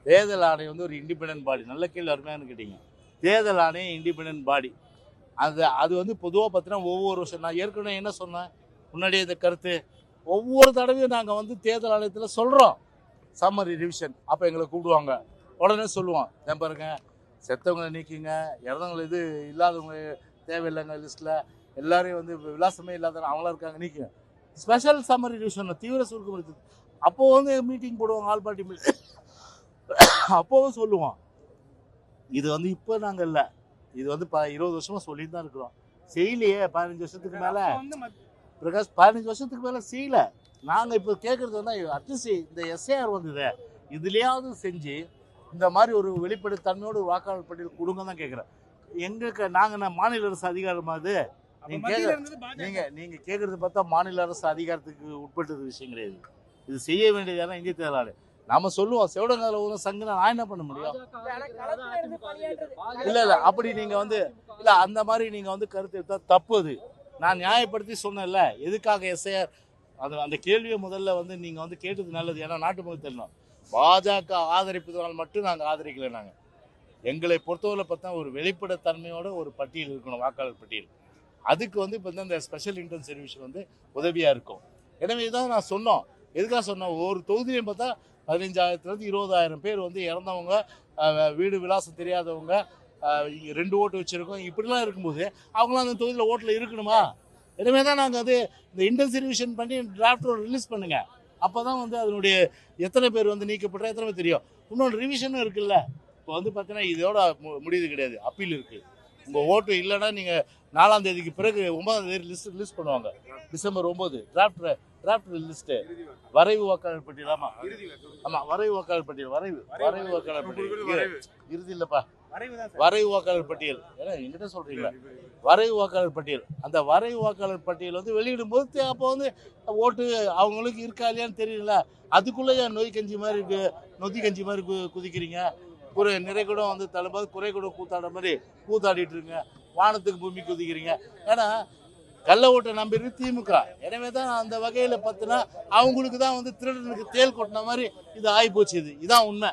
தேர்தல் ஆணையம் வந்து ஒரு இண்டிபெண்டன்ட் பாடி. நல்ல கேள்வி, அருமையானு கேட்டீங்க. தேர்தல் ஆணையம் இண்டிபெண்டன்ட் பாடி. அது வந்து பொதுவாக பார்த்தீங்கன்னா ஒவ்வொரு வருஷம் நான் ஏற்கனவே என்ன சொன்னேன் முன்னாடியே இந்த கருத்து, ஒவ்வொரு தடவையும் நாங்கள் வந்து தேர்தல் ஆணையத்தில் சொல்கிறோம் சம்மரி ரிவிஷன். அப்போ எங்களை கூப்பிடுவாங்க, உடனே சொல்லுவோம், ஏன் பாருங்க செத்தவங்களை நீக்கிங்க, இறந்தவங்களை இது இல்லாதவங்க தேவையில்லைங்க லிஸ்ட்டில், எல்லாரையும் வந்து விலாசமே இல்லாதவங்க அவங்களாம் இருக்காங்க நீக்குங்க. ஸ்பெஷல் சம்மரி ரிவிஷன் தீவிர சுருக்கப்படுத்து. அப்போது வந்து மீட்டிங் போடுவாங்க, ஆல் பார்ட்டி மீட்டிங். அப்போவும் சொல்லுவோம். இது வந்து இப்போ நாங்கள் இல்லை, இது வந்து 20 வருஷமாக சொல்லிட்டு தான் இருக்கிறோம். செய்யலையே 15 வருஷத்துக்கு மேலே பிரகாஷ், 15 வருஷத்துக்கு மேலே செய்யலை. நாங்கள் இப்போ கேட்குறது வந்து அட்லீஸ்ட் இந்த எஸ்ஏஆர் வந்தது இதுலேயாவது செஞ்சு இந்த மாதிரி ஒரு வெளிப்படைத்தன்மையோடு வாக்காளர் பட்டியல் கொடுங்க தான் கேட்குறேன். எங்களுக்கு நாங்கள் மாநில அரசு அதிகாரமாக அது நீங்கள் கேட்குறது பார்த்தா மாநில அரசு அதிகாரத்துக்கு உட்பட்டது விஷயம் கிடையாது. இது செய்ய வேண்டியதான இந்திய தேர்தல் ஆணையம். நம்ம சொல்லுவோம் செவடங்கால ஒரு சங்குனா நான் என்ன பண்ண முடியும்? இல்லை அப்படி நீங்கள் வந்து இல்லை அந்த மாதிரி நீங்கள் வந்து கருத்து எடுத்தால் தப்பு. அது நான் நியாயப்படுத்தி சொன்னேன்ல எதுக்காக எஸ்ஐஆர். அந்த கேள்வியை முதல்ல வந்து நீங்கள் வந்து கேட்டது நல்லது. ஏன்னா நாட்டு மக்கள் தெரியணும், பாஜக ஆதரிப்பதனால் மட்டும் நாங்கள் ஆதரிக்கலை. நாங்கள் எங்களை பொறுத்தவரை பார்த்தா ஒரு வெளிப்படைத்தன்மையோட ஒரு பட்டியல் இருக்கணும், வாக்காளர் பட்டியல். அதுக்கு வந்து இப்போ இந்த ஸ்பெஷல் இன்டென்ஸ் ரிவிஷன் வந்து உதவியாக இருக்கும். எனவே தான் நான் சொன்னோம். எதுக்காக சொன்னோம், ஒரு தொகுதியிலையும் பார்த்தா 15,000 20,000 பேர் வந்து இறந்தவங்க, வீடு விலாசம் தெரியாதவங்க, 2 ஓட்டு வச்சுருக்கோம். இப்படிலாம் இருக்கும்போது அவங்களாம் அந்த தொகுதியில் ஓட்டில் இருக்கணுமா? எனவே தான் நாங்கள் அது இந்த இன்டென்ஸ் ரிவிஷன் பண்ணி டிராஃப்ட் ரிலீஸ் பண்ணுங்க. அப்போ தான் வந்து அதனுடைய எத்தனை பேர் வந்து நீக்கப்படுற எத்தனை பேர் தெரியும். இன்னொன்று ரிவிஷனும் இருக்குல்ல. இப்போ வந்து பார்த்தீங்கன்னா இதோட முடியுது கிடையாது, அப்பீல் இருக்குது. உங்கள் ஓட்டு இல்லைன்னா நீங்கள் 4ஆம் தேதிக்கு பிறகு 9ஆம் தேதி லிஸ்ட் பண்ணுவாங்க. டிசம்பர் 9 டிராஃப்ட் லிஸ்ட்டு, வரைவு வாக்காளர் பட்டியல். ஆமாம் வரைவு வாக்காளர் பட்டியல், வரைவு வாக்காளர் பட்டியல் இறுதி இல்லைப்பா, வரைவு வாக்காளர் பட்டியல். ஏன்னா எங்கிட்ட சொல்கிறீங்களா, வரைவு வாக்காளர் பட்டியல். அந்த வரைவு வாக்காளர் பட்டியல் வந்து வெளியிடும் போது அப்போ வந்து ஓட்டு அவங்களுக்கு இருக்கா இல்லையான்னு தெரியல. அதுக்குள்ளே நொதி கஞ்சி மாதிரி குதிக்கிறீங்க. நிறை கூட வந்து தள்ளும்போது குறை கூட கூத்தாட மாதிரி கூத்தாடிட்டு இருங்க, வானத்துக்கு பூமி குதிக்கிறீங்க. ஏன்னா கள்ள ஓட்டை நம்பிருக்கு திமுக. எனவே தான் அந்த வகையில் பார்த்தினா அவங்களுக்கு தான் வந்து திருடனுக்கு தேல் கொட்டின மாதிரி இது ஆகிப்போச்சு. இதுதான் உண்மை.